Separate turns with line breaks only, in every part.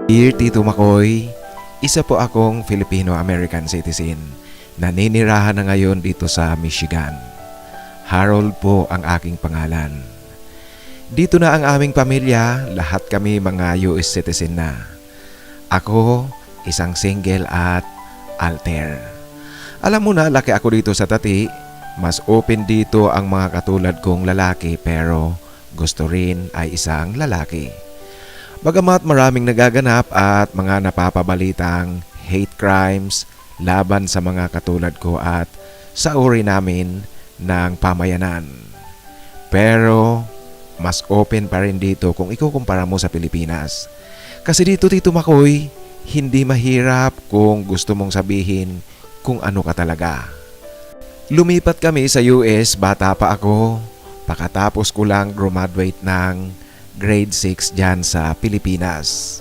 Dear Tito Makoy, isa po akong Filipino-American citizen. Naninirahan na ngayon dito sa Michigan. Harold po ang aking pangalan. Dito na ang aming pamilya, lahat kami mga US citizen na. Ako, isang single at alter. Alam mo na, laki ako dito sa Tati. Mas open dito ang mga katulad kong lalaki pero gusto rin ay isang lalaki. Bagamat maraming nagaganap at mga napapabalitang hate crimes laban sa mga katulad ko at sa uri namin ng pamayanan. Pero mas open pa rin dito kung ikukumpara mo sa Pilipinas. Kasi dito, Tito Makoy, hindi mahirap kung gusto mong sabihin kung ano ka talaga. Lumipat kami sa US, bata pa ako. Pakatapos ko lang graduate ng grade 6 dyan sa Pilipinas.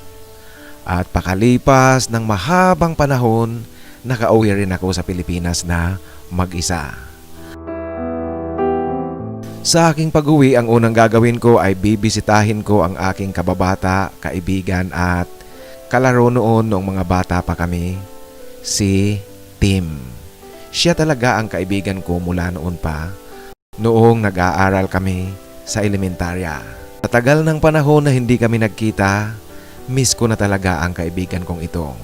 At pakalipas ng mahabang panahon, nakauwi rin ako sa Pilipinas na mag-isa. Sa aking pag-uwi, ang unang gagawin ko ay bibisitahin ko ang aking kababata, kaibigan at kalaro noon noong mga bata pa kami, si Tim. Siya talaga ang kaibigan ko mula noon pa, noong nag-aaral kami sa elementarya. Sa tagal ng panahon na hindi kami nagkita, miss ko na talaga ang kaibigan kong ito.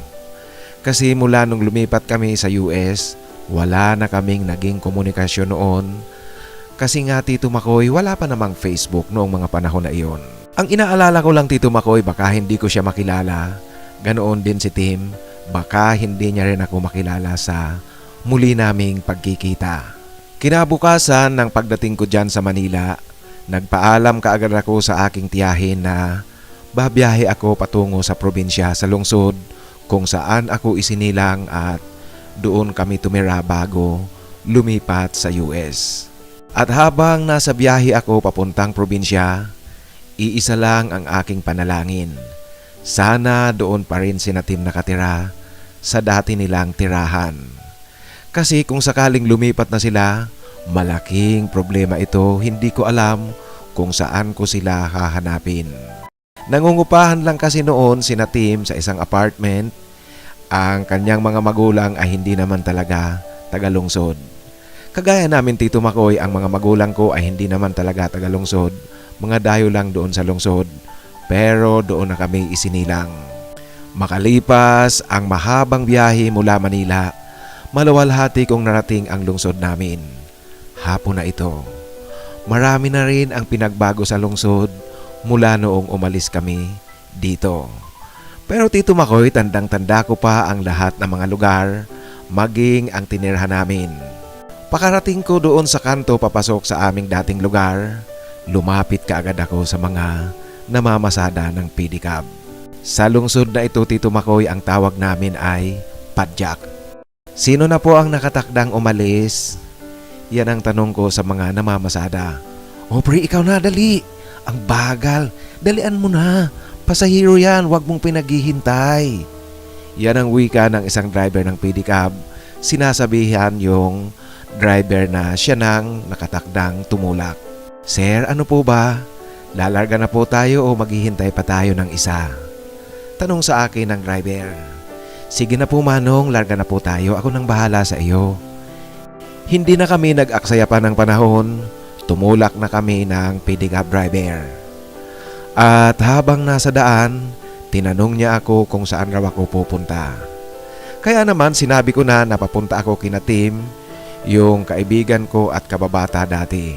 Kasi mula nung lumipat kami sa US, wala na kaming naging komunikasyon noon. Kasi nga, Tito Makoy, wala pa namang Facebook noong mga panahon na iyon. Ang inaalala ko lang, Tito Makoy, baka hindi ko siya makilala. Ganoon din si Tim, baka hindi niya rin ako makilala sa muli naming pagkikita. Kinabukasan ng pagdating ko dyan sa Manila, nagpaalam kaagad ako sa aking tiyahin na babiyahe ako patungo sa probinsya sa lungsod kung saan ako isinilang at doon kami tumira bago lumipat sa US. At habang nasa biyahe ako papuntang probinsya, iisa lang ang aking panalangin. Sana doon pa rin sina Tim nakatira sa dati nilang tirahan. Kasi kung sakaling lumipat na sila, malaking problema ito, hindi ko alam kung saan ko sila hahanapin. Nangungupahan lang kasi noon sina Tim sa isang apartment. Ang kanyang mga magulang ay hindi naman talaga taga-lungsod. Kagaya namin, Tito Makoy, ang mga magulang ko ay hindi naman talaga taga-lungsod. Mga dayo lang doon sa lungsod. Pero doon na kami isinilang. Makalipas ang mahabang biyahe mula Manila, maluwalhati kong narating ang lungsod namin. Hapon na ito. Marami na rin ang pinagbago sa lungsod mula noong umalis kami dito. Pero Tito Makoy, tandang-tanda ko pa ang lahat ng mga lugar, maging ang tinirhan namin. Pakarating ko doon sa kanto papasok sa aming dating lugar, lumapit kaagad ako sa mga namamasada ng pedicab. Sa lungsod na ito, Tito Makoy, ang tawag namin ay padjak. Sino na po ang nakatakdang umalis? Yan ang tanong ko sa mga namamasada. O pre, ikaw na, dali. Ang bagal. Dalian mo na. Pasahero yan, wag mong pinaghihintay. Yan ang wika ng isang driver ng pedicab. Sinasabihan yung driver na siya nang nakatakdang tumulak. Sir, ano po ba? Lalarga na po tayo o maghihintay pa tayo ng isa? Tanong sa akin ng driver. Sige na po Manong, larga na po tayo. Ako nang bahala sa iyo. Hindi na kami nag-aksaya pa ng panahon, tumulak na kami ng pedicab driver. At habang nasa daan, tinanong niya ako kung saan raw ako pupunta. Kaya naman sinabi ko na napapunta ako kina Tim, yung kaibigan ko at kababata dati.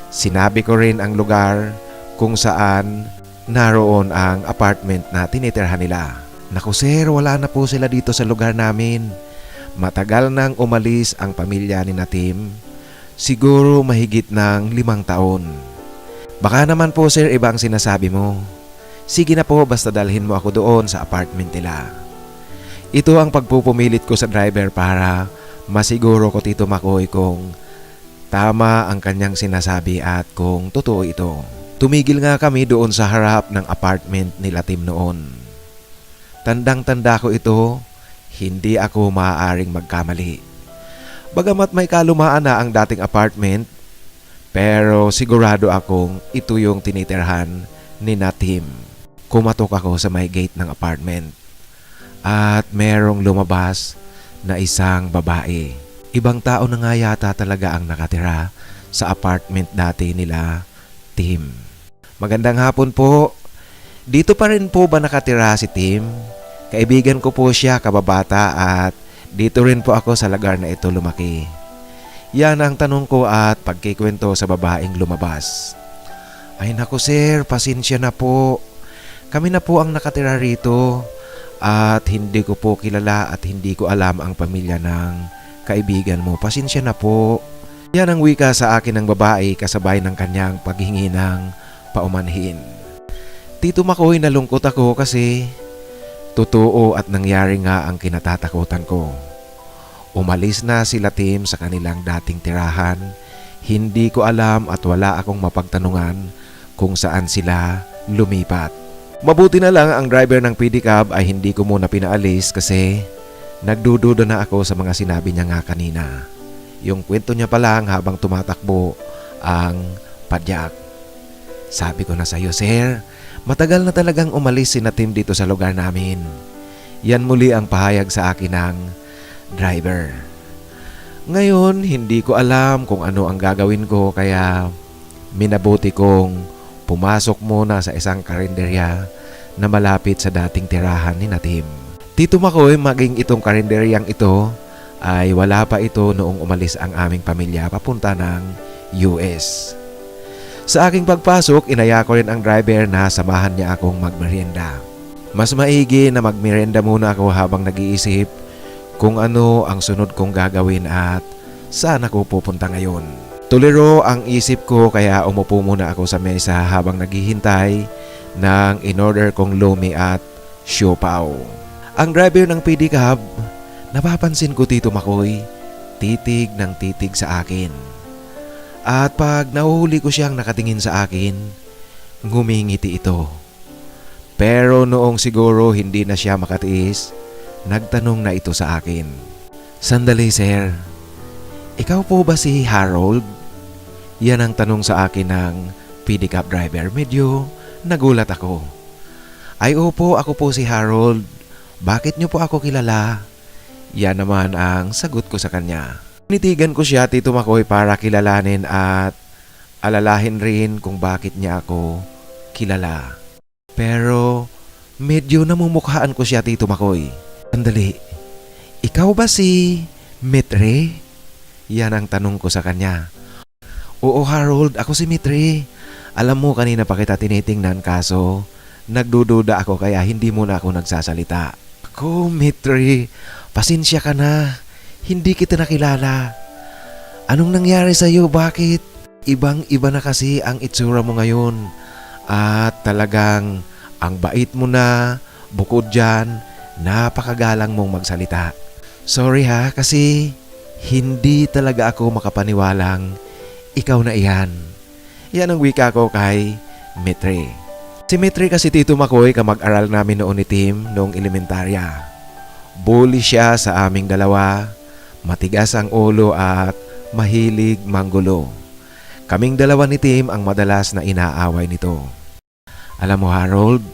Sinabi ko rin ang lugar kung saan naroon ang apartment na tinitirhan nila. Naku sir, wala na po sila dito sa lugar namin. Matagal nang umalis ang pamilya ni Tim. Siguro mahigit ng 5 taon. Baka naman po sir, iba ang sinasabi mo. Sige na po, basta dalhin mo ako doon sa apartment nila. Ito ang pagpupumilit ko sa driver para masiguro ko, Tito Makoy, kung tama ang kanyang sinasabi at kung totoo ito. Tumigil nga kami doon sa harap ng apartment nila Tim noon. Tandang-tanda ko ito, hindi ako maaaring magkamali. Bagamat may kalumaan na ang dating apartment, pero sigurado akong ito yung tinitirhan ni Tim. kumatok ako sa may gate ng apartment at merong lumabas na isang babae. Ibang tao na nga yata talaga ang nakatira sa apartment dati nila, Tim. Magandang hapon po. Dito pa rin po ba nakatira si Tim? Kaibigan ko po siya, kababata, at dito rin po ako sa lugar na ito lumaki. Yan ang tanong ko at pagkikwento sa babaeng lumabas. Ay naku sir, pasensya na po. Kami na po ang nakatira rito at hindi ko po kilala at hindi ko alam ang pamilya ng kaibigan mo. Pasensya na po. Yan ang wika sa akin ng babae kasabay ng kanyang paghingi ng paumanhin. Tito Makoy, nalungkot ako kasi totoo at nangyari nga ang kinatatakutan ko. Umalis na sila Tim sa kanilang dating tirahan. Hindi ko alam at wala akong mapagtanungan kung saan sila lumipat. Mabuti na lang ang driver ng pedicab ay hindi ko muna pinaalis kasi nagdududa na ako sa mga sinabi niya nga kanina. Yung kwento niya pa lang habang tumatakbo ang padyak. Sabi ko na sa iyo, sir, matagal na talagang umalis si Tim dito sa lugar namin. Yan muli ang pahayag sa akin ng driver. Ngayon, hindi ko alam kung ano ang gagawin ko kaya minabuti kong pumasok muna sa isang karinderya na malapit sa dating tirahan ni Tim. Tito Makoy, maging itong karinderyang ito ay wala pa ito noong umalis ang aming pamilya papunta ng US. Sa aking pagpasok, inaya ko rin ang driver na samahan niya akong magmerienda. Mas maigi na magmerienda muna ako habang nag-iisip kung ano ang sunod kong gagawin at saan ako pupunta ngayon. Tuliro ang isip ko kaya umupo muna ako sa mesa habang naghihintay ng in-order kong lumi at siopaw. Ang driver ng pedicab, napapansin ko Tito Makoy, titig ng titig sa akin. At pag nahuhuli ko siyang nakatingin sa akin, ngumingiti ito. Pero noong siguro hindi na siya makatiis, nagtanong na ito sa akin. Sandali sir, ikaw po ba si Harold? Yan ang tanong sa akin ng pedicab driver. Medyo nagulat ako. Ay opo, ako po si Harold. Bakit niyo po ako kilala? Yan naman ang sagot ko sa kanya. Nitigan ko siya Tito Makoy para kilalanin at alalahin rin kung bakit niya ako kilala. Pero medyo namumukhaan ko siya Tito Makoy. Sandali, ikaw ba si Mitre? Yan ang tanong ko sa kanya. Oo Harold, ako si Mitre. Alam mo kanina pa kita tinitingnan kaso nagdududa ako kaya hindi muna ako nagsasalita. Ako Mitre, pasensya ka na. Hindi kita nakilala. Anong nangyari sa iyo? Bakit? Ibang-iba na kasi ang itsura mo ngayon. At talagang ang bait mo na, bukod dyan, napakagalang mong magsalita. Sorry ha, kasi hindi talaga ako makapaniwalang ikaw na iyan. Yan ang wika ko kay Mitre. Si Mitre kasi Tito Makoy kamag-aral namin noon ni Tim noong elementarya. Bully siya sa aming dalawa, matigas ang ulo at mahilig manggulo. Kaming dalawa ni Tim ang madalas na inaaway nito. Alam mo Harold,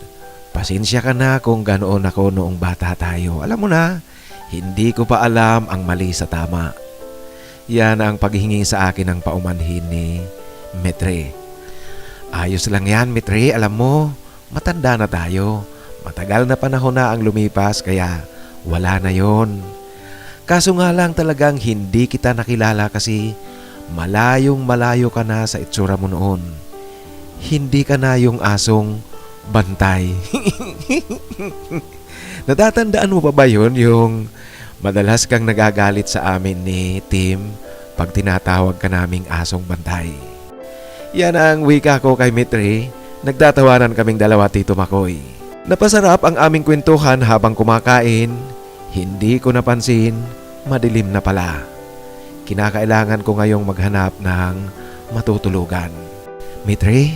pasensya ka na kung ganoon ako noong bata tayo. Alam mo na, hindi ko pa alam ang mali sa tama. Yan ang paghihingi sa akin ng paumanhin ni Mitre. Ayos lang yan Mitre, alam mo, matanda na tayo. Matagal na panahon na ang lumipas kaya wala na yon. Kaso nga lang talagang hindi kita nakilala kasi malayong malayo ka na sa itsura mo noon. Hindi ka na yung asong bantay. Natatandaan mo pa ba yun yung madalas kang nagagalit sa amin ni Tim pag tinatawag ka naming asong bantay? Yan ang wika ko kay Mitre. Nagtatawanan kaming dalawa Tito Makoy. Napasarap ang aming kwentuhan habang kumakain. Hindi ko napansin, madilim na pala. Kinakailangan ko ngayong maghanap ng matutulugan. Mitre,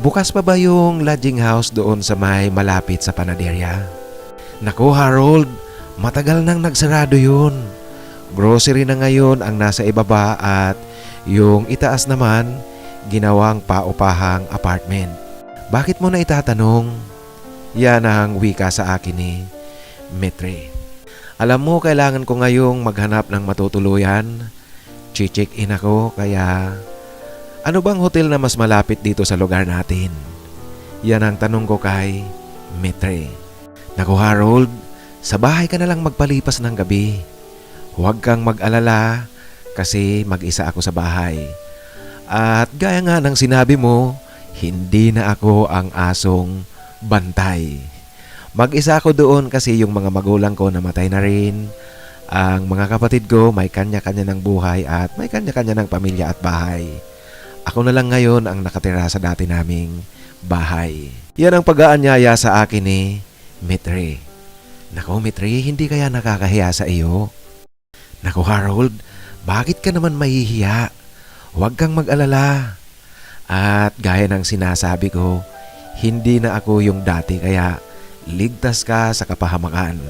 bukas pa ba yung lodging house doon sa may malapit sa panaderya? Naku Harold, matagal nang nagsarado yun. Grocery na ngayon ang nasa ibaba at yung itaas naman ginawang paupahang apartment. Bakit mo na itatanong? Yan ang wika sa akin ni Mitri. Alam mo, kailangan ko ngayong maghanap ng matutuluyan. Check in ako, kaya ano bang hotel na mas malapit dito sa lugar natin? Yan ang tanong ko kay Mitri. Naku Harold, sa bahay ka na lang magpalipas ng gabi. Huwag kang mag-alala kasi mag-isa ako sa bahay. At gaya nga ng sinabi mo, hindi na ako ang asong bantay. Mag-isa ako doon kasi yung mga magulang ko namatay na rin. Ang mga kapatid ko may kanya-kanya ng buhay at may kanya-kanya ng pamilya at bahay. Ako na lang ngayon ang nakatira sa dati naming bahay. Yan ang pag-aanyaya sa akin ni Mitri. Naku Mitri, hindi kaya nakakahiya sa iyo? Naku Harold, bakit ka naman mahihiya? Huwag kang mag-alala. At gaya ng sinasabi ko, hindi na ako yung dati kaya ligtas ka sa kapahamakan.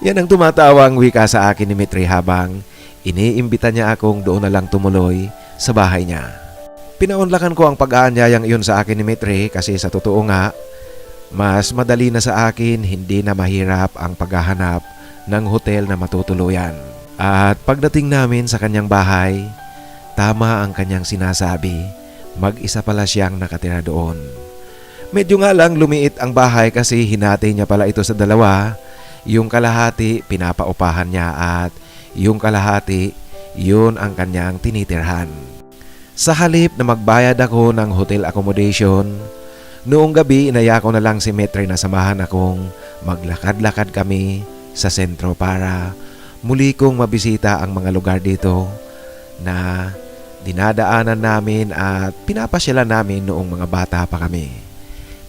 Yan ang tumatawang wika sa akin ni Mitri habang iniimbita niya akong doon na lang tumuloy sa bahay niya. Pinaunlakan ko ang pag-aanyayang iyon sa akin ni Mitri kasi sa totoo nga, mas madali na sa akin, hindi na mahirap ang paghahanap ng hotel na matutuluyan. At pagdating namin sa kanyang bahay, tama ang kanyang sinasabi, mag-isa pala siyang nakatira doon. Medyo nga lang lumiit ang bahay kasi hinati niya pala ito sa dalawa. Yung kalahati pinapaupahan niya at yung kalahati yun ang kanyang tinitirhan. Sa halip na magbayad ako ng hotel accommodation, noong gabi inaya ko na lang si Mitri na samahan akong maglakad-lakad kami sa sentro para muli kong mabisita ang mga lugar dito na dinadaanan namin at pinapasyalan namin noong mga bata pa kami.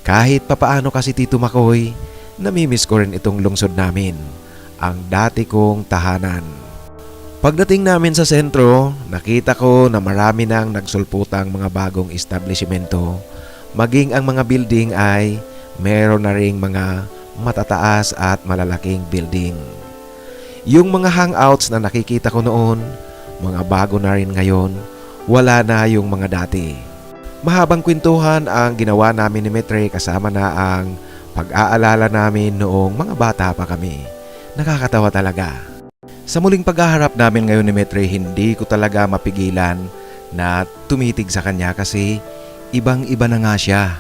Kahit papaano kasi Tito Makoy, namimiss ko rin itong lungsod namin, ang dati kong tahanan. Pagdating namin sa sentro, nakita ko na marami nang nagsulputang mga bagong establishmento. Maging ang mga building ay meron na ring mga matataas at malalaking building. Yung mga hangouts na nakikita ko noon, mga bago na rin ngayon, wala na yung mga dati. Mahabang kwentuhan ang ginawa namin ni Mitri kasama na ang pag-aalala namin noong mga bata pa kami. Nakakatawa talaga. Sa muling paghaharap namin ngayon ni Mitri, hindi ko talaga mapigilan na tumitig sa kanya kasi ibang-iba na nga siya.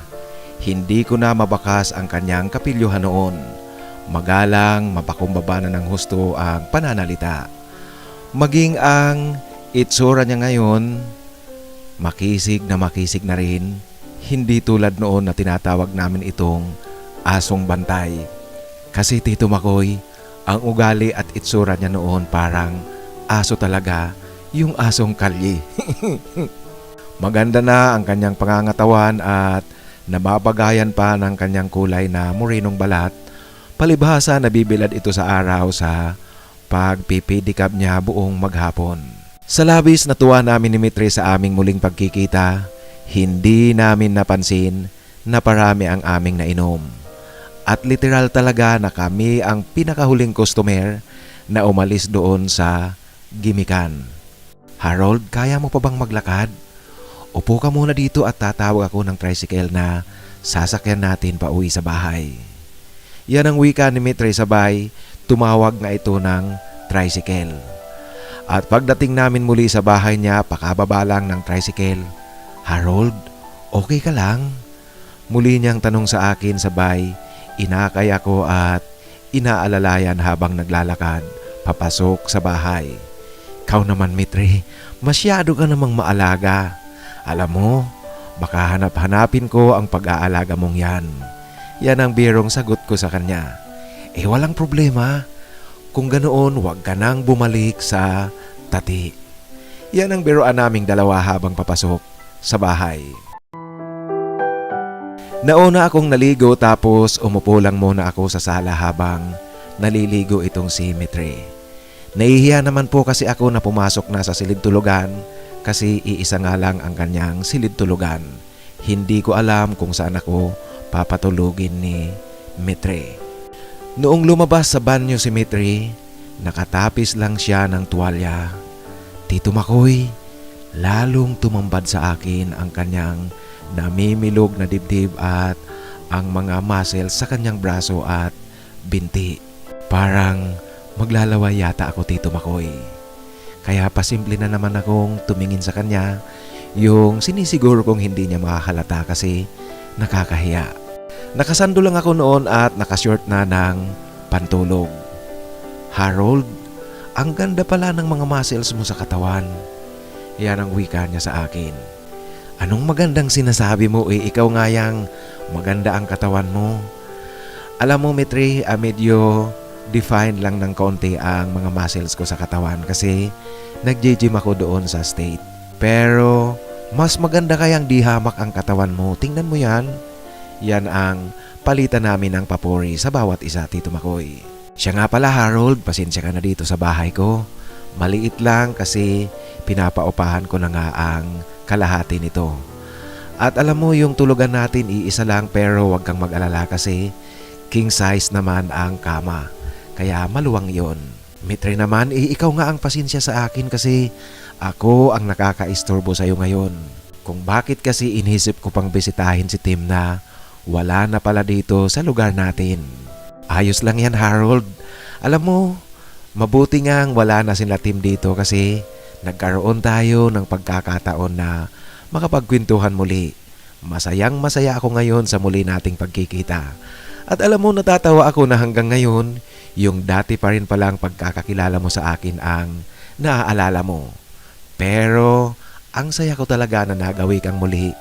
Hindi ko na mabakas ang kanyang kapilyuhan noon. Magalang, mapakumbaba na ng husto ang pananalita. Maging ang itsura niya ngayon, makisig na rin, hindi tulad noon na tinatawag namin itong asong bantay. Kasi Tito Makoy, ang ugali at itsura niya noon parang aso talaga, yung asong kalye. Maganda na ang kanyang pangangatawan at nababagayan pa ng kanyang kulay na morenong balat. Palibhasa nabibilad ito sa araw sa pagpipidikab niya buong maghapon. Sa labis na tuwa namin ni Mitri sa aming muling pagkikita, hindi namin napansin na parami ang aming nainom. At literal talaga na kami ang pinakahuling customer na umalis doon sa gimikan. Harold, kaya mo pa bang maglakad? Upo ka muna dito at tatawag ako ng tricycle na sasakyan natin pa uwi sa bahay. Yan ang wika ni Mitri sabay, tumawag nga ito ng tricycle. At pagdating namin muli sa bahay niya, pakababa lang ng tricycle. Harold, okay ka lang? Muli niyang tanong sa akin sabay, inakay ako at inaalalayan habang naglalakad papasok sa bahay. Kau naman Mitri, masyado ka namang maalaga. Alam mo, baka hanap-hanapin ko ang pag-aalaga mong yan. Yan ang birong sagot ko sa kanya. Walang problema. Kung ganoon, huwag ka nang bumalik sa tati. Yan ang biroan naming dalawa habang papasok sa bahay. Nauna akong naligo tapos umupo lang muna ako sa sala habang naliligo itong si Mitri. Nahihiya naman po kasi ako na pumasok na sa silid tulugan kasi iisa nga lang ang kanyang silid tulugan. Hindi ko alam kung saan ako papatulugin ni Mitri. Noong lumabas sa banyo si Mitri, nakatapis lang siya ng tuwalya. Tito Makoy, lalong tumambad sa akin ang kanyang namimilog na dibdib at ang mga muscles sa kanyang braso at binti. Parang maglalaway yata ako, Tito Makoy. Kaya pasimple na naman akong tumingin sa kanya, yung sinisiguro kong hindi niya makahalata kasi nakakahiya. Nakasando lang ako noon at nakashort na ng pantulog. Harold, ang ganda pala ng mga muscles mo sa katawan. Yan ang wika niya sa akin. Anong magandang sinasabi mo ikaw nga yang maganda ang katawan mo. Alam mo Mitri, medyo defined lang ng konti ang mga muscles ko sa katawan kasi nag-gym ako doon sa state. Pero mas maganda kayang di hamak ang katawan mo. Tingnan mo yan. Yan ang palitan namin ng papuri sa bawat isa, Tito Makoy. Siya nga pala Harold, pasensya ka na dito sa bahay ko. Maliit lang kasi pinapaupahan ko na nga ang kalahati nito. At alam mo yung tulugan natin iisa lang pero wag kang mag-alala kasi king size naman ang kama. Kaya maluwang yon. Mitri naman, ikaw nga ang pasensya sa akin kasi ako ang nakaka-istorbo sa'yo ngayon. Kung bakit kasi inisip ko pang bisitahin si Tim na wala na pala dito sa lugar natin. Ayos lang yan Harold. Alam mo, mabuti ngang wala na sila Tim dito kasi nagkaroon tayo ng pagkakataon na makapagkwentuhan muli. Masayang masaya ako ngayon sa muli nating pagkikita. At alam mo, natatawa ako na hanggang ngayon, yung dati pa rin palang pagkakakilala mo sa akin ang naaalala mo. Pero ang saya ko talaga na nagawi kang muli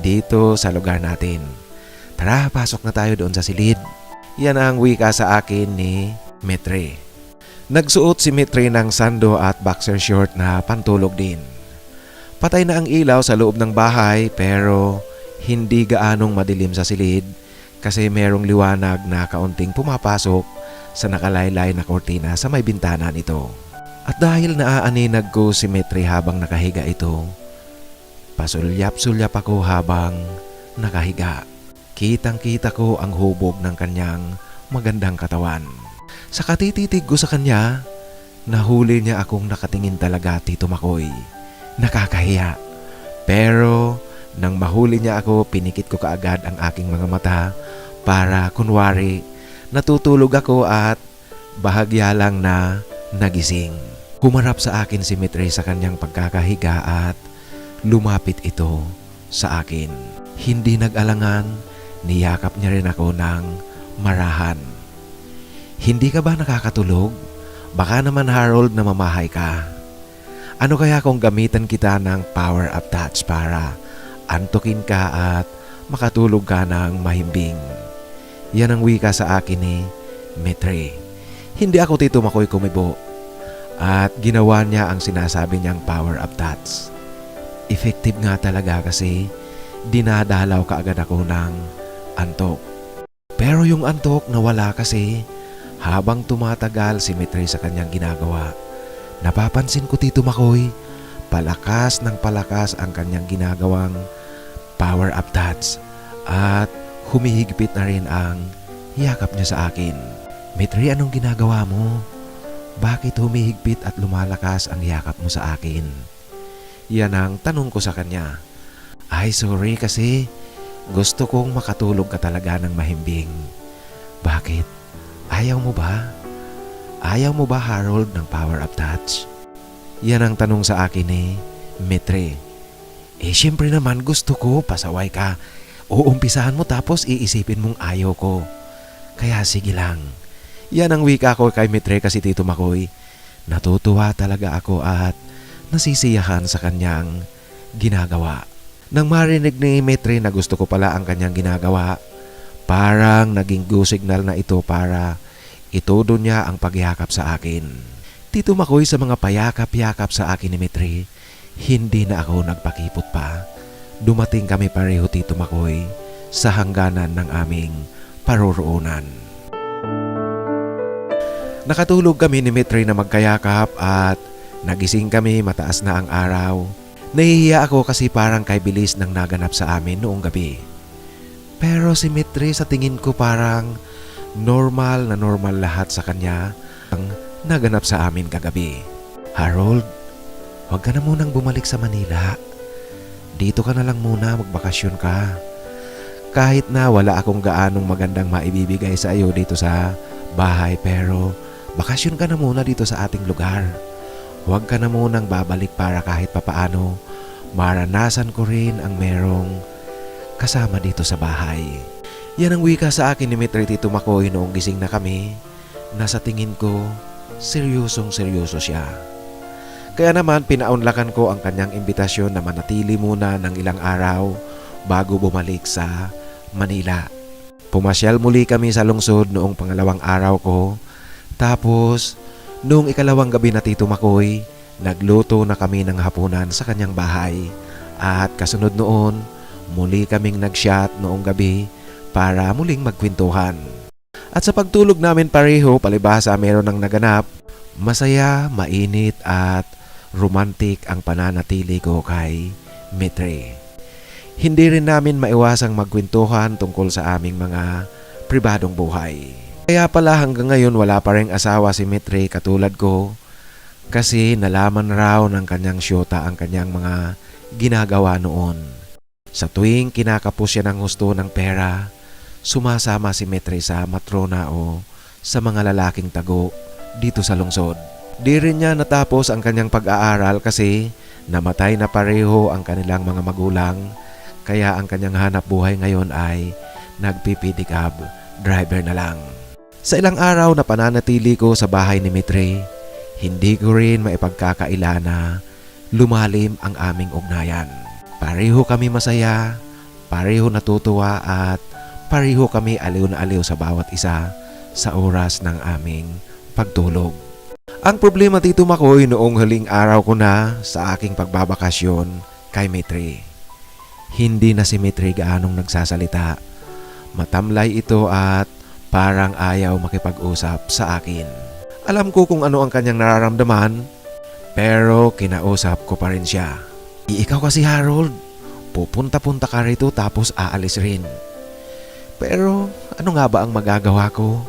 dito sa lugar natin. Tara, pasok na tayo doon sa silid. Yan ang wika sa akin ni Mitri. Nagsuot si Mitri ng sando at boxer short na pantulog din. Patay na ang ilaw sa loob ng bahay pero hindi gaanong madilim sa silid kasi merong liwanag na kaunting pumapasok sa nakalaylay na kortina sa may bintana nito. At dahil naaaninag ko si Mitri habang nakahiga ito, pasulyap-sulyap ako habang nakahiga. Kitang-kita ko ang hubog ng kanyang magandang katawan. Sa katititig ko sa kanya, nahuli niya akong nakatingin talaga, Tito Makoy. Nakakahiya. Pero nang mahuli niya ako, pinikit ko kaagad ang aking mga mata para kunwari natutulog ako at bahagya lang na nagising. Humarap sa akin si Mitri sa kanyang pagkakahiga at lumapit ito sa akin. Hindi nag-alangan, niyakap niya rin ako ng marahan. Hindi ka ba nakakatulog? Baka naman Harold na mamahay ka. Ano kaya kung gamitan kita ng power up touch para antukin ka at makatulog ka ng mahimbing? Yan ang wika sa akin ni Mitri. Hindi ako Tito Makoy kumibo at ginawa niya ang sinasabi niyang power up touch. Effective nga talaga kasi dinadalaw kaagad ako ng antok. Pero yung antok nawala kasi habang tumatagal si Mitri sa kanyang ginagawa. Napapansin ko Tito Makoy, palakas ng palakas ang kanyang ginagawang power up touch at humihigpit na rin ang yakap niya sa akin. Mitri, anong ginagawa mo? Bakit humihigpit at lumalakas ang yakap mo sa akin? Yan ang tanong ko sa kanya. Ay sorry kasi gusto kong makatulog ka talaga ng mahimbing. Bakit? Ayaw mo ba? Ayaw mo ba Harold ng power up touch? Yan ang tanong sa akin ni Mitri. Siyempre naman gusto ko, pasaway ka. Uumpisahan mo tapos iisipin mong ayaw ko. Kaya sige lang. Yan ang wika ko kay Mitri kasi Tito Makoy. Natutuwa talaga ako at nasisiyahan sa kanyang ginagawa. Nang marinig ni Mitri na gusto ko pala ang kanyang ginagawa, parang naging go signal na ito para itudo niya ang pagyakap sa akin. Tito Makoy, sa mga payakap-yakap sa akin ni Mitri, hindi na ako nagpakipot pa. Dumating kami pareho Tito Makoy sa hangganan ng aming paroroonan. Nakatulog kami ni Mitri na magkayakap at nagising kami mataas na ang araw. Nahihiya ako kasi parang kay bilis ng naganap sa amin noong gabi. Pero si Mitri sa tingin ko parang normal na normal lahat sa kanya ang naganap sa amin kagabi. Harold, huwag ka na munang bumalik sa Manila. Dito ka na lang muna, magbakasyon ka. Kahit na wala akong gaanong magandang maibibigay sa iyo dito sa bahay, pero bakasyon ka na muna dito sa ating lugar. Huwag ka na munang babalik para kahit papaano maranasan ko rin ang merong kasama dito sa bahay. Yan ang wika sa akin ni Mitri Tito Makoy noong gising na kami, na sa tingin ko seryosong seryoso siya. Kaya naman pinaunlakan ko ang kanyang imbitasyon na manatili muna ng ilang araw bago bumalik sa Manila. Pumasyal muli kami sa lungsod noong pangalawang araw ko. Tapos noong ikalawang gabi na Tito Makoy, nagluto na kami ng hapunan sa kanyang bahay. At kasunod noon, muli kaming nag-shot noong gabi para muling magkwentuhan. At sa pagtulog namin pareho, palibhasa meron ng naganap. Masaya, mainit at romantic ang pananatili ko kay Mitri. Hindi rin namin maiwasang magkwentuhan tungkol sa aming mga pribadong buhay. Kaya pala hanggang ngayon wala pa ring asawa si Mitri katulad ko, kasi nalaman raw ng kanyang syota ang kanyang mga ginagawa noon. Sa tuwing kinakapos siya ng husto ng pera, sumasama si Mitri sa matrona o sa mga lalaking tago dito sa lungsod. Di rin niya natapos ang kanyang pag-aaral kasi namatay na pareho ang kanilang mga magulang, kaya ang kanyang hanap buhay ngayon ay nagpipidicab driver na lang. Sa ilang araw na pananatili ko sa bahay ni Mitri, hindi ko rin maipagkakaila na lumalim ang aming ugnayan. Pareho kami masaya, pareho natutuwa at pareho kami aliw na aliw sa bawat isa sa oras ng aming pagtulog. Ang problema Tito Makoy noong huling araw ko na sa aking pagbabakasyon kay Mitri. Hindi na si Mitri gaanong nagsasalita. Matamlay ito at parang ayaw makipag-usap sa akin. Alam ko kung ano ang kanyang nararamdaman, pero kinausap ko pa rin siya. Ikaw kasi Harold, pupunta-punta ka rito tapos aalis rin. Pero ano nga ba ang magagawa ko?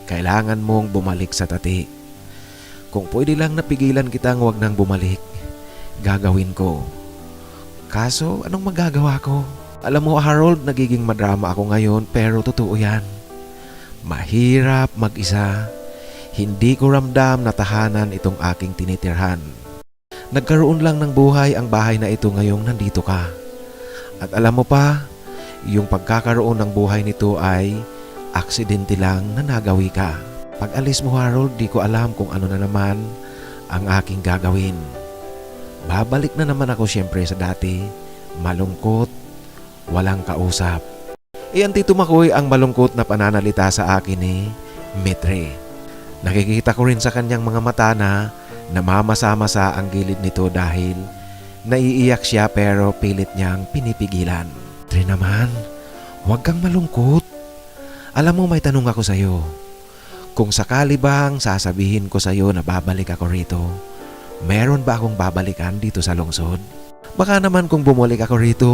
Kailangan mong bumalik sa tati. Kung pwede lang napigilan kitang wag nang bumalik, gagawin ko. Kaso anong magagawa ko? Alam mo Harold, nagiging madrama ako ngayon, pero totoo yan. Mahirap mag-isa. Hindi ko ramdam na tahanan itong aking tinitirhan. Nagkaroon lang ng buhay ang bahay na ito ngayong nandito ka. At alam mo pa, yung pagkakaroon ng buhay nito ay aksidente lang na nagawi ka. Pag alis mo Harold, di ko alam kung ano na naman ang aking gagawin. Babalik na naman ako siyempre sa dati, malungkot, walang kausap. Iyan Tito Makoy ang malungkot na pananalita sa akin ni Mitri. Nakikita ko rin sa kanyang mga mata na namamasa-masa ang gilid nito dahil naiiyak siya, pero pilit niyang pinipigilan. Mitri naman, huwag kang malungkot. Alam mo, may tanong ako sa'yo. Kung sakali bang sasabihin ko sa'yo na babalik ako rito, meron ba akong babalikan dito sa lungsod? Baka naman kung bumalik ako rito,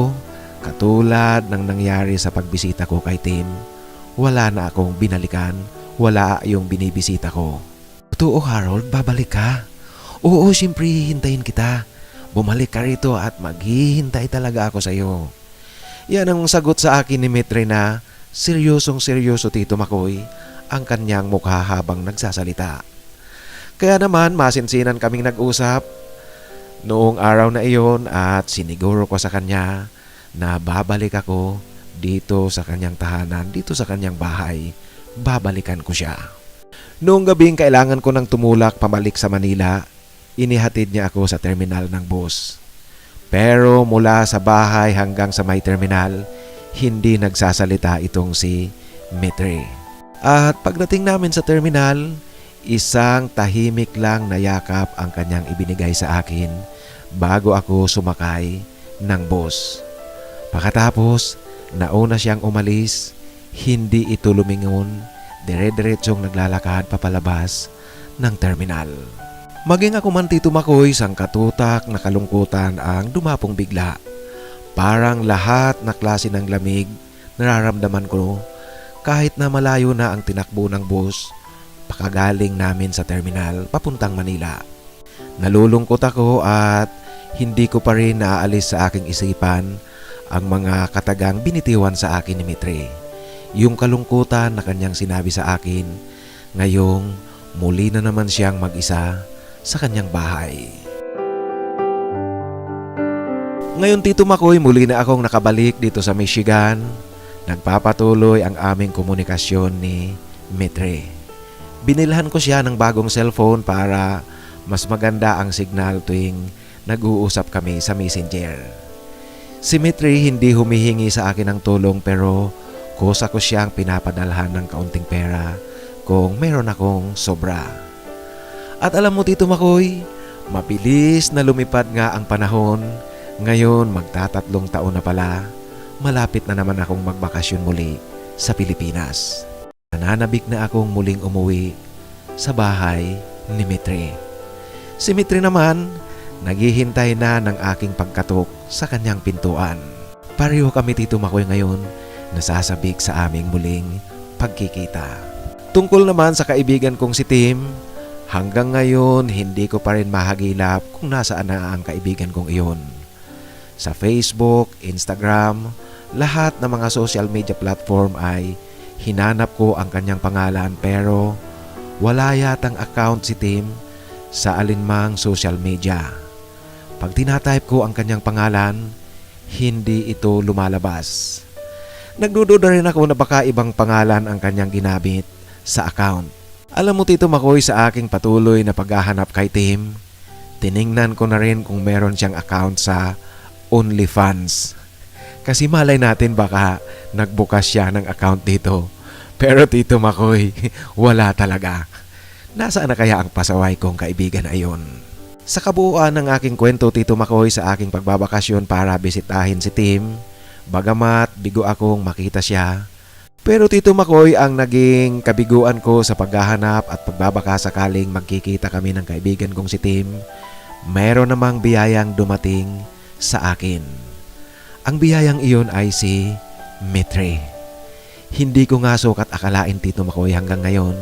katulad ng nangyari sa pagbisita ko kay Tim, wala na akong binalikan, wala yung binibisita ko. Totoo Harold, babalik ka? Oo, siyempre hihintayin kita. Bumalik ka rito at maghihintay talaga ako sa'yo. Yan ang sagot sa akin ni Mitri na seryosong seryoso Tito Makoy ang kanyang mukha habang nagsasalita. Kaya naman masinsinan kaming nag-usap noong araw na iyon at siniguro ko sa kanya na babalik ako dito sa kanyang tahanan, dito sa kanyang bahay. Babalikan ko siya. Noong gabing kailangan ko nang tumulak pabalik sa Manila, inihatid niya ako sa terminal ng bus. Pero mula sa bahay hanggang sa may terminal, hindi nagsasalita itong si Mitri. At pagdating namin sa terminal, isang tahimik lang na yakap ang kanyang ibinigay sa akin bago ako sumakay ng bus. Pagkatapos, nauna siyang umalis, hindi ito lumingon, dire-diretsong naglalakad papalabas ng terminal. Maging ako man Tito Makoy, sangkatutak na kalungkutan ang dumapong bigla. Parang lahat na klase ng lamig nararamdaman ko kahit na malayo na ang tinakbo ng bus pakagaling namin sa terminal papuntang Manila. Nalulungkot ako at hindi ko pa rin naaalis sa aking isipan ang mga katagang binitiwan sa akin ni Mitri. Yung kalungkutan na kanyang sinabi sa akin, ngayong muli na naman siyang mag-isa sa kanyang bahay. Ngayon Tito Makoy, muli na akong nakabalik dito sa Michigan. Nagpapatuloy ang aming komunikasyon ni Mitri. Binilhan ko siya ng bagong cellphone para mas maganda ang signal tuwing nag-uusap kami sa Messenger. Si Mitri hindi humihingi sa akin ng tulong pero kusa ko siyang pinapadalhan ng kaunting pera kung meron akong sobra. At alam mo Tito Makoy, mabilis na lumipad nga ang panahon. Ngayon magtatatlong taon na pala, malapit na naman akong magbakasyon muli sa Pilipinas. Nananabik na akong muling umuwi sa bahay ni Mitri. Si Mitri naman, naghihintay na ng aking pagkatok sa kanyang pintuan. Pareho kami Tito Makoy ngayon nasasabik sa aming muling pagkikita. Tungkol naman sa kaibigan kong si Tim, hanggang ngayon hindi ko pa rin mahagilap kung nasaan na ang kaibigan kong iyon. Sa Facebook, Instagram, lahat ng mga social media platform ay hinanap ko ang kanyang pangalan pero wala yatang account si Tim sa alinmang social media. Pag tinatype ko ang kanyang pangalan, hindi ito lumalabas. Nagdududa rin ako na baka ibang pangalan ang kanyang ginamit sa account. Alam mo Tito Makoy, sa aking patuloy na paghahanap kay Tim, tiningnan ko na rin kung meron siyang account sa OnlyFans. Kasi malay natin baka nagbukas siya ng account dito. Pero Tito Makoy, wala talaga. Nasaan na kaya ang pasaway kong kaibigan na iyon? Sa kabuuan ng aking kwento Tito Makoy sa aking pagbabakasyon para bisitahin si Tim, bagamat bigo akong makita siya, pero Tito Makoy, ang naging kabiguan ko sa paghahanap at pagbabaka sakaling magkikita kami ng kaibigan kong si Tim, mayroon namang biyayang dumating sa akin. Ang biyayang iyon ay si Mitri. Hindi ko nga sukat akalain Tito Makoy hanggang ngayon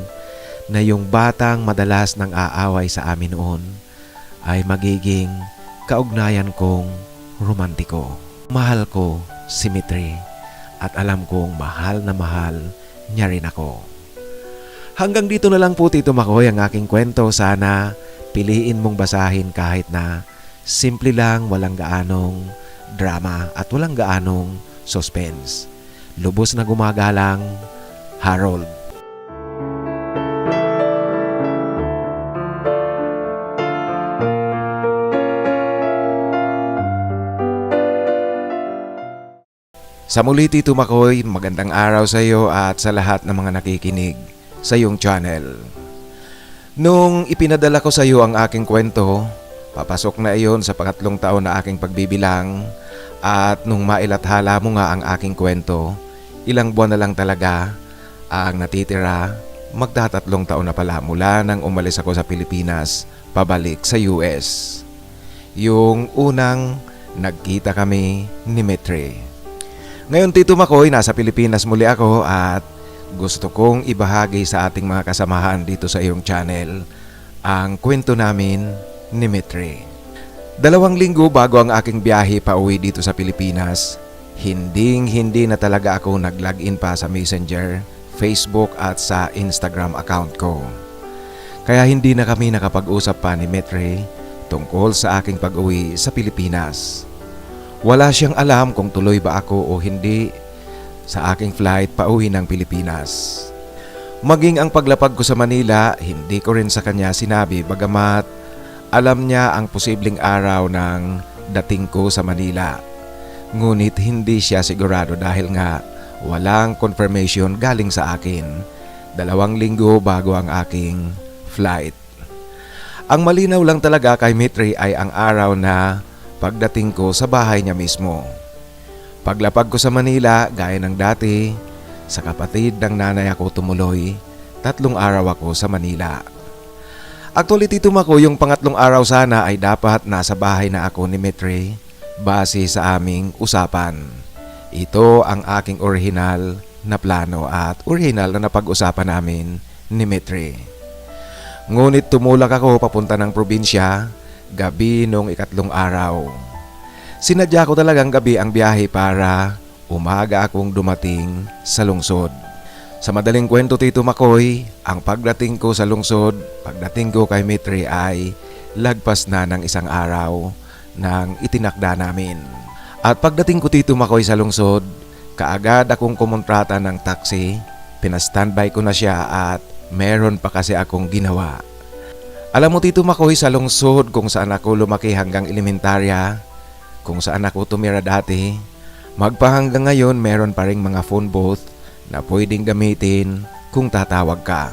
na yung batang madalas nang aaway sa amin noon ay magiging kaugnayan kong romantiko. Mahal ko si Mitri at alam kong mahal na mahal niya rin ako. Hanggang dito na lang po Tito Makoy ang aking kwento. Sana piliin mong basahin kahit na simple lang, walang gaanong drama at walang gaanong suspense. Lubos na gumagalang, Harold. Sa muli Tito Makoy, magandang araw sa iyo at sa lahat ng mga nakikinig sa iyong channel. Nung ipinadala ko sa iyo ang aking kwento, papasok na iyon sa pangatlong taon na aking pagbibilang. At nung mailathala mo nga ang aking kwento, ilang buwan na lang talaga ang natitira. Magtatatlong taon na pala mula nang umalis ako sa Pilipinas pabalik sa US. Yung unang nagkita kami ni Mitri. Ngayon Tito Makoy, nasa Pilipinas muli ako at gusto kong ibahagi sa ating mga kasamahan dito sa iyong channel ang kwento namin ni Mitri. 2 linggo bago ang aking biyahe pa uwi dito sa Pilipinas, hindi na talaga ako nag-login pa sa Messenger, Facebook at sa Instagram account ko. Kaya hindi na kami nakapag-usap pa ni Mitri tungkol sa aking pag-uwi sa Pilipinas. Wala siyang alam kung tuloy ba ako o hindi sa aking flight pa uwi ng Pilipinas. Maging ang paglapag ko sa Manila, hindi ko rin sa kanya sinabi bagamat alam niya ang posibleng araw ng dating ko sa Manila. Ngunit hindi siya sigurado dahil nga walang confirmation galing sa akin 2 linggo bago ang aking flight. Ang malinaw lang talaga kay Mitri ay ang araw na pagdating ko sa bahay niya mismo. Paglapag ko sa Manila, gaya ng dati, sa kapatid ng nanay ako tumuloy, 3 araw ako sa Manila. Actually Tito Makoy, yung pangatlong araw sana ay dapat nasa bahay na ako ni Mitri base sa aming usapan. Ito ang aking orihinal na plano at orihinal na napag-usapan namin ni Mitri. Ngunit tumulak ako papunta ng probinsya gabi nung 3 araw. Sinadya ko talagang gabi ang biyahe para umaga akong dumating sa lungsod. Sa madaling kwento, Tito Makoy, ang pagdating ko sa lungsod, pagdating ko kay Mitri ay lagpas na ng isang araw nang itinakda namin. At pagdating ko, Tito Makoy, sa lungsod, kaagad akong kumontrata ng taxi. Pinastandby ko na siya at meron pa kasi akong ginawa. Alam mo, Tito Makoy, sa lungsod kung saan ako lumaki hanggang elementarya, kung saan ako tumira dati, magpahanggang ngayon meron pa ring mga phone booth na pwedeng gamitin kung tatawag ka.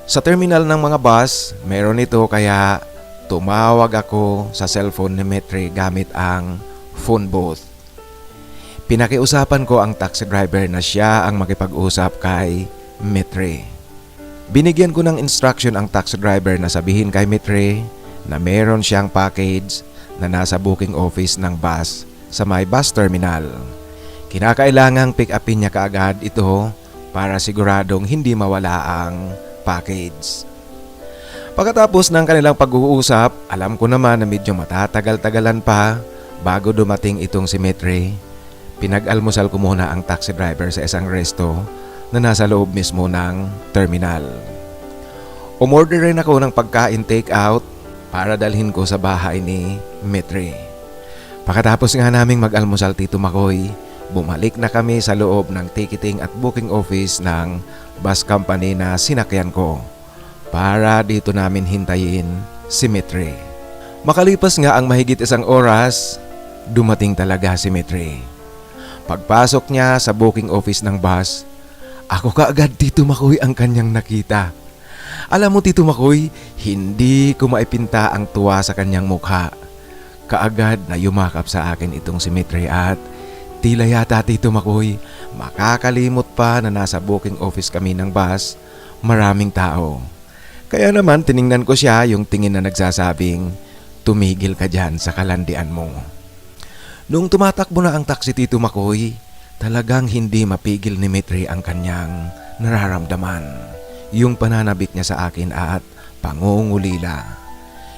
Sa terminal ng mga bus, meron ito kaya tumawag ako sa cellphone ni Mitri gamit ang phone booth. Pinakiusapan ko ang taxi driver na siya ang makipag-usap kay Mitri. Binigyan ko ng instruction ang taxi driver na sabihin kay Mitri na meron siyang package na nasa booking office ng bus sa may bus terminal. Kinakailangang pick upin niya kaagad ito para siguradong hindi mawala ang package. Pagkatapos ng kanilang pag-uusap, alam ko naman na medyo matatagal-tagalan pa bago dumating itong si Mitri. Pinag-almusal ko muna ang taxi driver sa isang resto na nasa loob mismo ng terminal. Umorder rin ako ng pagkain take out para dalhin ko sa bahay ni Mitri. Pagkatapos nga naming mag-almusal, Tito Makoy, bumalik na kami sa loob ng ticketing at booking office ng bus company na sinakyan ko para dito namin hintayin si Mitri. Makalipas nga ang mahigit isang oras, dumating talaga si Mitri. Pagpasok niya sa booking office ng bus, ako kaagad, Tito Makoy, ang kanyang nakita. Alam mo, Tito Makoy, hindi ko maipinta ang tuwa sa kanyang mukha. Kaagad na yumakap sa akin itong si Mitri at tila yata, Tito Makoy, makakalimot pa na nasa booking office kami ng bus, maraming tao. Kaya naman tiningnan ko siya, yung tingin na nagsasabing, tumigil ka dyan sa kalandian mo. Nung tumatakbo na ang taxi, Tito Makoy, talagang hindi mapigil ni Mitri ang kanyang nararamdaman. Yung pananabik niya sa akin at pangungulila.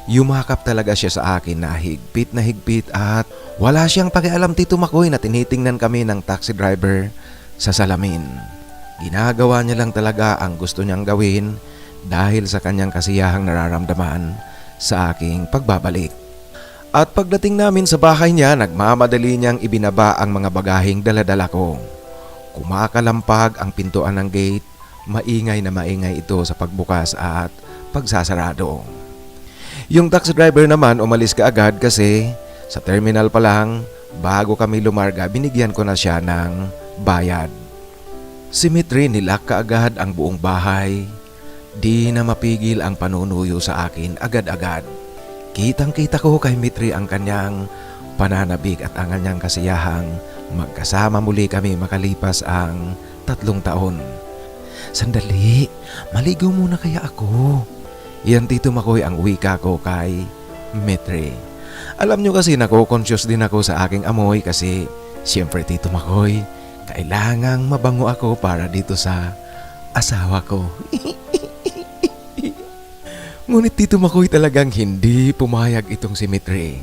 Yumakap talaga siya sa akin na higpit at wala siyang pakialam, Tito Makoy, na tinitingnan kami ng taxi driver sa salamin. Ginagawa niya lang talaga ang gusto niyang gawin dahil sa kanyang kasiyahang nararamdaman sa aking pagbabalik. At pagdating namin sa bahay niya, nagmamadali niyang ibinaba ang mga bagaheng daladala ko. Kumakalampag ang pintuan ng gate. Maingay na maingay ito sa pagbukas at pagsasarado. Yung taxi driver naman umalis kaagad kasi sa terminal pa lang, bago kami lumarga, binigyan ko na siya ng bayad. Si Mitri nilak kaagad ang buong bahay. Di na mapigil ang panunuyo sa akin agad-agad. Kitang-kita ko kay Mitri ang kanyang pananabik at ang kanyang kasiyahang magkasama muli kami makalipas ang 3 taon. Sandali, maligo muna kaya ako. Yan, Tito Makoy, ang wika ko kay Mitri. Alam nyo kasi nako-conscious din ako sa aking amoy kasi siyempre, Tito Makoy, kailangang mabango ako para dito sa asawa ko. Ngunit Tito Makoy, talagang hindi pumayag itong si Mitri.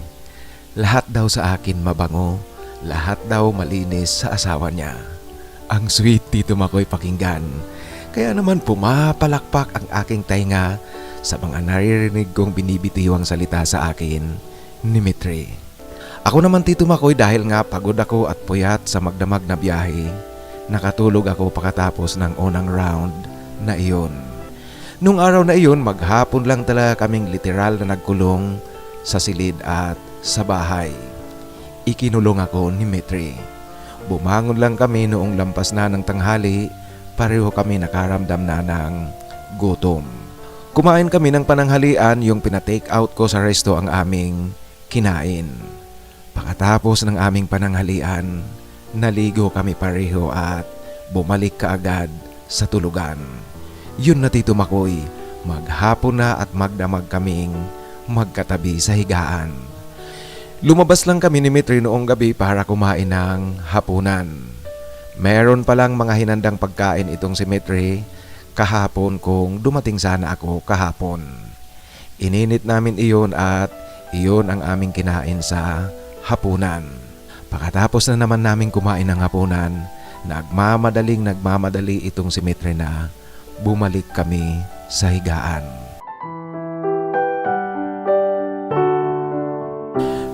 Lahat daw sa akin mabango, lahat daw malinis sa asawa niya. Ang sweet, Tito Makoy, pakinggan. Kaya naman pumapalakpak ang aking tainga sa mga naririnig kong binibitiwang salita sa akin ni Mitri. Ako naman, Tito Makoy, dahil nga pagod ako at puyat sa magdamag na biyahe, nakatulog ako pagkatapos ng unang round na iyon. Nung araw na iyon, maghapon lang talaga kaming literal na nagkulong sa silid at sa bahay. Ikinulong ako ni Mitri. Bumangon lang kami noong lampas na ng tanghali. Pareho kami nakaramdam na ng gutom. Kumain kami ng pananghalian, yung pina-take out ko sa resto ang aming kinain. Pagkatapos ng aming pananghalian, naligo kami pareho at bumalik kaagad sa tulugan. Yun na, Tito Makoy, maghapon na at magdamag kaming magkatabi sa higaan. Lumabas lang kami ni Mitri noong gabi para kumain ng hapunan. Meron palang mga hinandang pagkain itong si Mitri kahapon kung dumating sana ako kahapon. Ininit namin iyon at iyon ang aming kinain sa hapunan. Pagkatapos na naman naming kumain ng hapunan, nagmamadali itong si Mitri na bumalik kami sa higaan.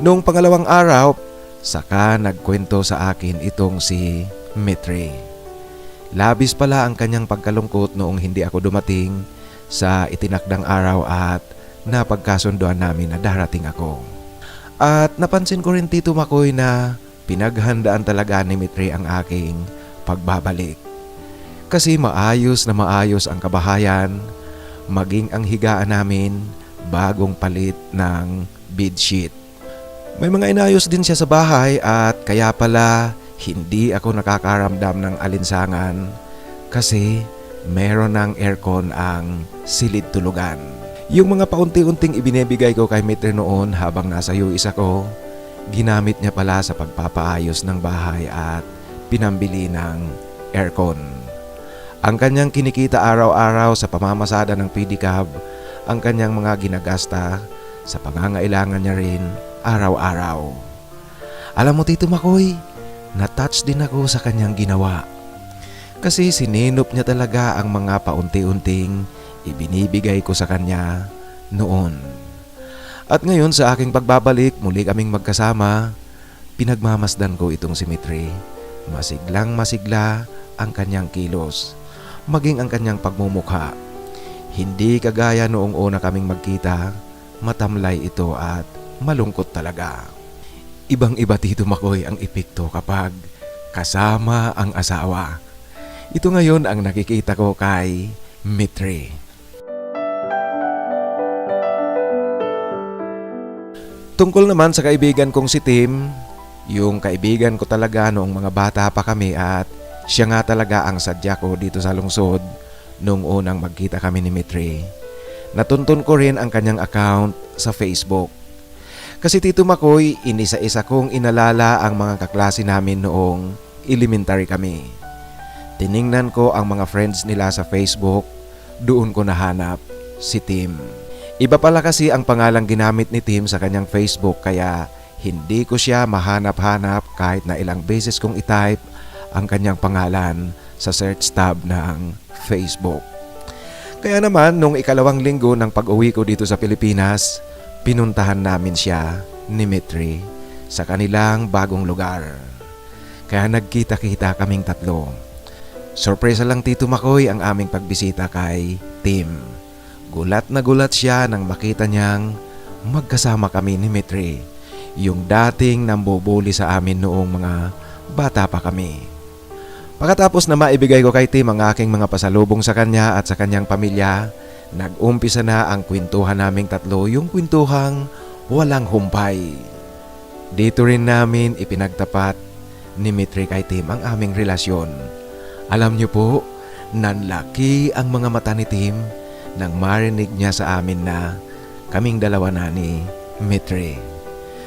Noong pangalawang araw, saka nagkwento sa akin itong si Mitri. Labis pala ang kanyang pagkalungkot noong hindi ako dumating sa itinakdang araw at napagkasunduan namin na darating ako. At napansin ko rin Tito Makoy na pinaghandaan talaga ni Mitri ang aking pagbabalik. Kasi maayos na maayos ang kabahayan, maging ang higaan namin bagong palit ng bedsheet. May mga inayos din siya sa bahay at kaya pala hindi ako nakakaramdam ng alinsangan kasi meron ng aircon ang silid tulugan. Yung mga paunti-unting ibinibigay ko kay Mitri noon habang nasa US ako, ginamit niya pala sa pagpapaayos ng bahay at pinambili ng aircon. Ang kanyang kinikita araw-araw sa pamamasada ng pedicab, ang kanyang mga ginagasta sa pangangailangan niya rin araw-araw. Alam mo Tito Makoy, na-touch din ako sa kanyang ginawa. Kasi sininop niya talaga ang mga paunti-unting ibinibigay ko sa kanya noon. At ngayon sa aking pagbabalik, muli kaming magkasama, pinagmamasdan ko itong si Mitri. Masiglang masigla ang kanyang kilos, maging ang kanyang pagmumukha. Hindi kagaya noong una kaming magkita, matamlay ito at malungkot talaga. Ibang-iba Tito Makoy ang epekto kapag kasama ang asawa. Ito ngayon ang nakikita ko kay Mitri. Tungkol naman sa kaibigan kong si Tim, yung kaibigan ko talaga noong mga bata pa kami at siya nga talaga ang sadya ko dito sa lungsod noong unang magkita kami ni Mitri. Natuntun ko rin ang kanyang account sa Facebook. Kasi Tito Makoy, inisa-isa kong inalala ang mga kaklase namin noong elementary kami. Tiningnan ko ang mga friends nila sa Facebook, doon ko nahanap si Tim. Iba pala kasi ang pangalang ginamit ni Tim sa kanyang Facebook kaya hindi ko siya mahanap-hanap kahit na ilang beses kong itype ang kanyang pangalan sa search tab ng Facebook. Kaya naman nung ikalawang linggo ng pag-uwi ko dito sa Pilipinas, pinuntahan namin siya ni Mitri sa kanilang bagong lugar. Kaya nagkita-kita kaming tatlo. Sorpresa lang Tito Makoy ang aming pagbisita kay Tim. Gulat na gulat siya nang makita niyang magkasama kami ni Mitri, yung dating nambubuli sa amin noong mga bata pa kami. Pagkatapos na maibigay ko kay Tim ang aking mga pasalubong sa kanya at sa kanyang pamilya, nag-umpisa na ang kwentuhan naming tatlo, yung kwentuhang walang humpay. Dito rin namin ipinagtapat ni Mitri kay Tim ang aming relasyon. Alam niyo po, nanlaki ang mga mata ni Tim nang marinig niya sa amin na kaming dalawa na ni Mitri.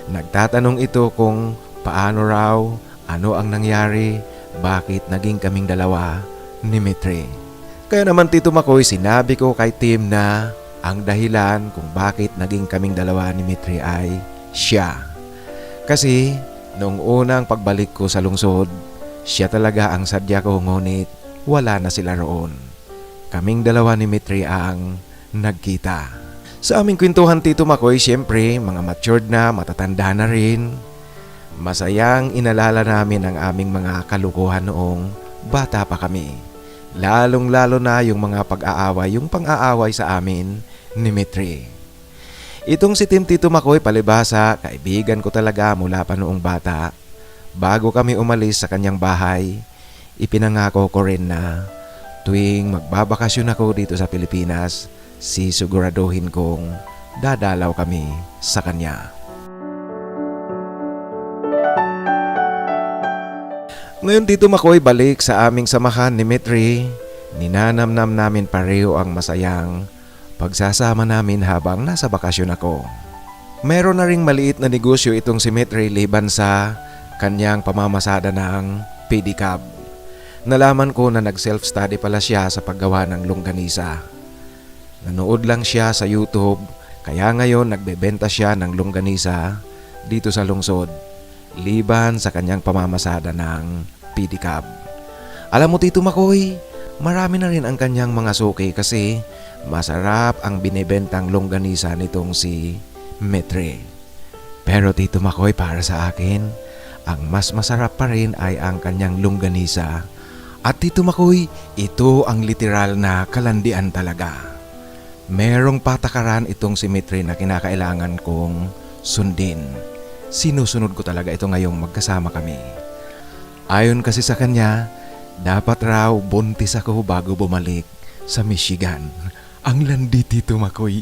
Nagtatanong ito kung paano raw, ano ang nangyari, bakit naging kaming dalawa ni Mitri. Kaya naman Tito Makoy, sinabi ko kay Tim na ang dahilan kung bakit naging kaming dalawa ni Mitri ay siya. Kasi noong unang pagbalik ko sa lungsod, siya talaga ang sadya ko ngunit wala na sila roon. Kaming dalawa ni Mitri ang nagkita. Sa aming kwentuhan Tito Makoy, siyempre mga matured na, matatanda na rin. Masayang inalala namin ang aming mga kalukuhan noong bata pa kami. Lalong-lalo na yung mga pag-aaway, yung pang-aaway sa amin ni Mitri. Itong si Tim Tito Makoy, palibhasa, kaibigan ko talaga mula pa noong bata. Bago kami umalis sa kanyang bahay, ipinangako ko rin na tuwing magbabakasyon ako dito sa Pilipinas, sisiguraduhin kong dadalaw kami sa kanya. Ngayon Tito Makoy, balik sa aming samahan ni Mitri, ninanamnam namin pareho ang masayang pagsasama namin habang nasa bakasyon ako. Meron na ring maliit na negosyo itong si Mitri liban sa kanyang pamamasada ng pedicab. Nalaman ko na nag-self-study pala siya sa paggawa ng longganisa. Nanood lang siya sa YouTube, kaya ngayon nagbebenta siya ng longganisa dito sa lungsod liban sa kanyang pamamasada ng pedicab. Alam mo Tito Makoy, marami na rin ang kanyang mga suki kasi masarap ang binibentang longganisa nitong si Metre. Pero Tito Makoy, para sa akin, ang mas masarap pa rin ay ang kanyang longganisa. At Tito Makoy, ito ang literal na kalandian talaga. Merong patakaran itong si Metre na kinakailangan kong sundin. Sinusunod ko talaga ito ngayong magkasama kami. Ayon kasi sa kanya, dapat raw buntis ako bago bumalik sa Michigan. Ang landi Tito Makoy.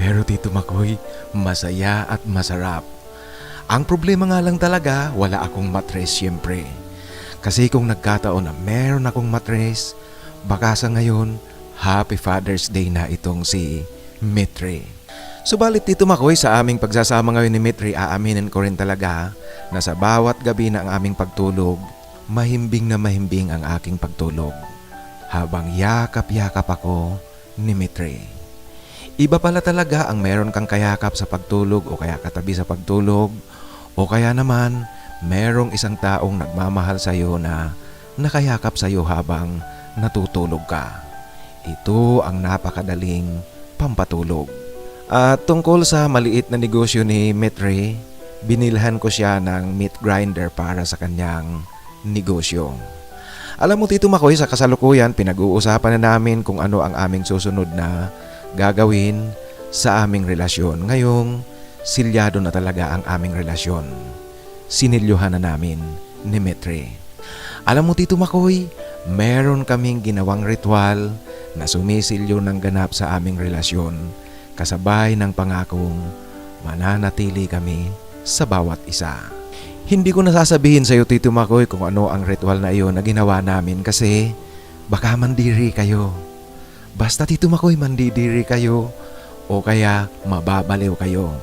Pero Tito Makoy, masaya at masarap. Ang problema nga lang talaga, wala akong matres siyempre. Kasi kung nagkataon na meron akong matres, baka sa ngayon, Happy Father's Day na itong si Metre. Subalit Tito Makoy, sa aming pagsasama ngayon ni Metre, aaminin ko rin talaga na sa bawat gabi na ang aming pagtulog, mahimbing na mahimbing ang aking pagtulog habang yakap-yakap ako ni Metre. Iba pala talaga ang meron kang kayakap sa pagtulog o kaya katabi sa pagtulog o kaya naman merong isang taong nagmamahal sa iyo na nakayakap sa iyo habang natutulog ka. Ito ang napakadaling pampatulog. At tungkol sa maliit na negosyo ni Metre, binilhan ko siya ng meat grinder para sa kanyang negosyo. Alam mo Tito Makoy, sa kasalukuyan pinag-uusapan na namin kung ano ang aming susunod na gagawin sa aming relasyon. Ngayong silyado na talaga ang aming relasyon. Sinilyohan na namin ni Metre. Alam mo Tito Makoy, meron kaming ginawang ritual na sumisilyo ng ganap sa aming relasyon, kasabay ng pangakong mananatili kami sa bawat isa. Hindi ko nasasabihin sa iyo Tito Makoy kung ano ang ritual na iyon na ginawa namin kasi baka mandiri kayo. Basta Tito Makoy, mandidiri kayo o kaya mababaliw kayo.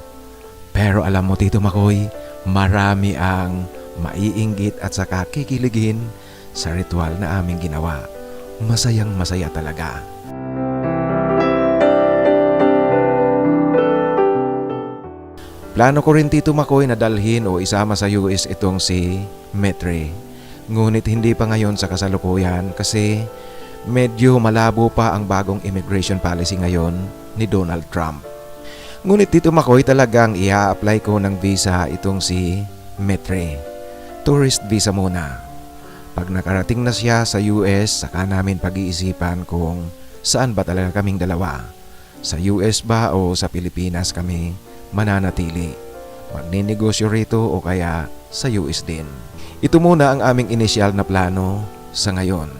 Pero alam mo Tito Makoy, marami ang maiinggit at saka kikiligin sa ritual na aming ginawa. Masayang masaya talaga. Plano ko rin Tito Makoy na dalhin o isama sa US itong si Metre. Ngunit hindi pa ngayon sa kasalukuyan kasi medyo malabo pa ang bagong immigration policy ngayon ni Donald Trump. Ngunit Tito Makoy, talagang i-apply ko ng visa itong si Metre. Tourist visa muna. Pag nakarating na siya sa US, saka namin pag-iisipan kung saan ba talaga kaming dalawa. Sa US ba o sa Pilipinas kami mananatili. Magninegosyo rito o kaya sa US din. Ito muna ang aming inisyal na plano sa ngayon.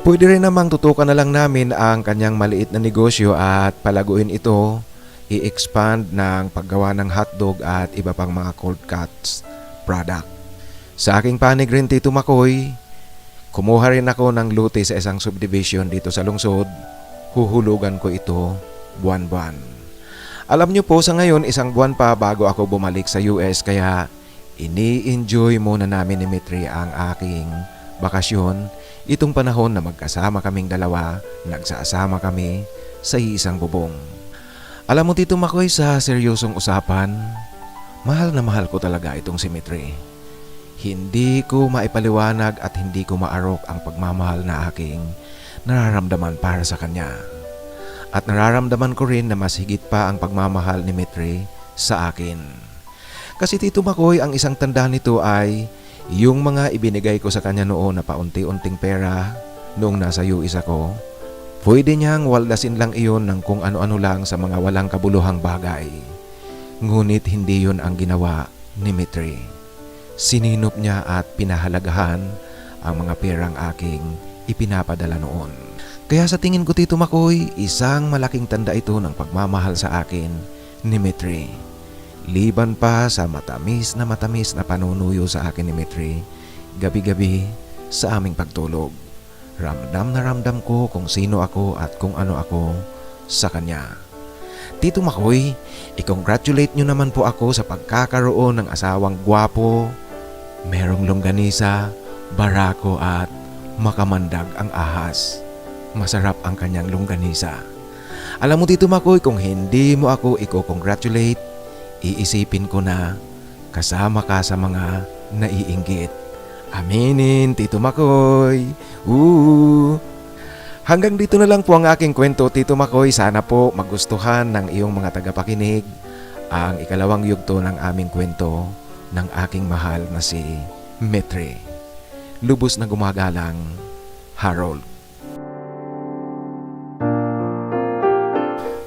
Pwede rin namang tutukan na lang namin ang kanyang maliit na negosyo at palaguin ito, i-expand ng paggawa ng hotdog at iba pang mga cold cuts product. Sa aking panig rin Tito Makoy, kumuha rin ako ng lote sa isang subdivision dito sa lungsod. Huhulugan ko ito buwan-buwan. Alam niyo po, sa ngayon isang buwan pa bago ako bumalik sa US kaya ini-enjoy muna namin ni Metre ang aking bakasyon. Itong panahon na magkasama kaming dalawa, nagsasama kami sa isang bubong. Alam mo Tito Makoy, sa seryosong usapan, mahal na mahal ko talaga itong si Metre. Hindi ko maipaliwanag at hindi ko maarok ang pagmamahal na aking nararamdaman para sa kanya. At nararamdaman ko rin na mas higit pa ang pagmamahal ni Metre sa akin. Kasi Tito Makoy, ang isang tanda nito ay yung mga ibinigay ko sa kanya noon na paunti-unting pera noong nasa US ako. Pwede niyang waldasin lang iyon ng kung ano-ano lang sa mga walang kabuluhang bagay. Ngunit hindi yun ang ginawa ni Metre. Sininop niya at pinahalagahan ang mga perang aking ipinapadala noon. Kaya sa tingin ko Tito Makoy, isang malaking tanda ito ng pagmamahal sa akin ni Metre. Liban pa sa matamis na panunuyo sa akin ni Metre, gabi-gabi sa aming pagtulog. Ramdam na ramdam ko kung sino ako at kung ano ako sa kanya. Tito Makoy, i-congratulate nyo naman po ako sa pagkakaroon ng asawang gwapo, merong longganisa, barako at makamandag ang ahas. Masarap ang kanyang longganisa. Alam mo Tito Makoy, kung hindi mo ako i-congratulate, iisipin ko na kasama ka sa mga naiinggit. Aminin, Tito Makoy. Hanggang dito na lang po ang aking kwento, Tito Makoy. Sana po magustuhan ng iyong mga tagapakinig ang ikalawang yugto ng aming kwento ng aking mahal na si Mitri. Lubos na gumagalang, Harold.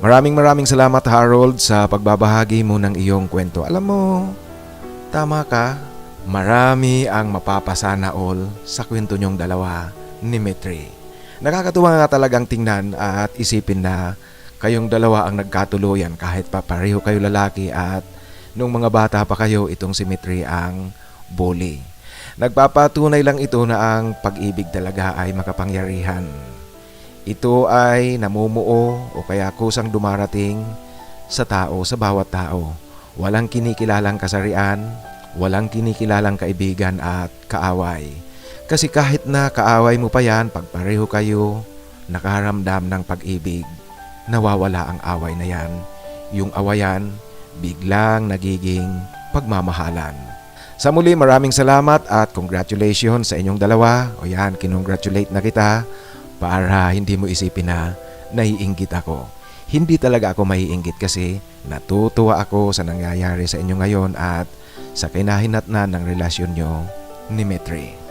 Maraming salamat, Harold, sa pagbabahagi mo ng iyong kwento. Alam mo, tama ka. Marami ang mapapasana all sa kwento niyong dalawa ni Mitri. Nakakatuwa nga talagang tingnan at isipin na kayong dalawa ang nagkatuluyan kahit pa pareho kayo lalaki at nung mga bata pa kayo, itong si Mitri ang bully. Nagpapatunay lang ito na ang pag-ibig talaga ay makapangyarihan. Ito ay namumuo o kaya kusang dumarating sa tao, sa bawat tao. Walang kinikilalang kasarian, walang kinikilalang kaibigan at kaaway. Kasi kahit na kaaway mo pa yan, pag pareho kayo nakaramdam ng pag-ibig, nawawala ang away na yan. Yung awayan, biglang nagiging pagmamahalan. Sa muli, maraming salamat at congratulations sa inyong dalawa. O yan, kinongratulate na kita para hindi mo isipin na naiinggit ako. Hindi talaga ako maiinggit kasi natutuwa ako sa nangyayari sa inyo ngayon at sa kinahinatnan ng relasyon nyo ni Mitri.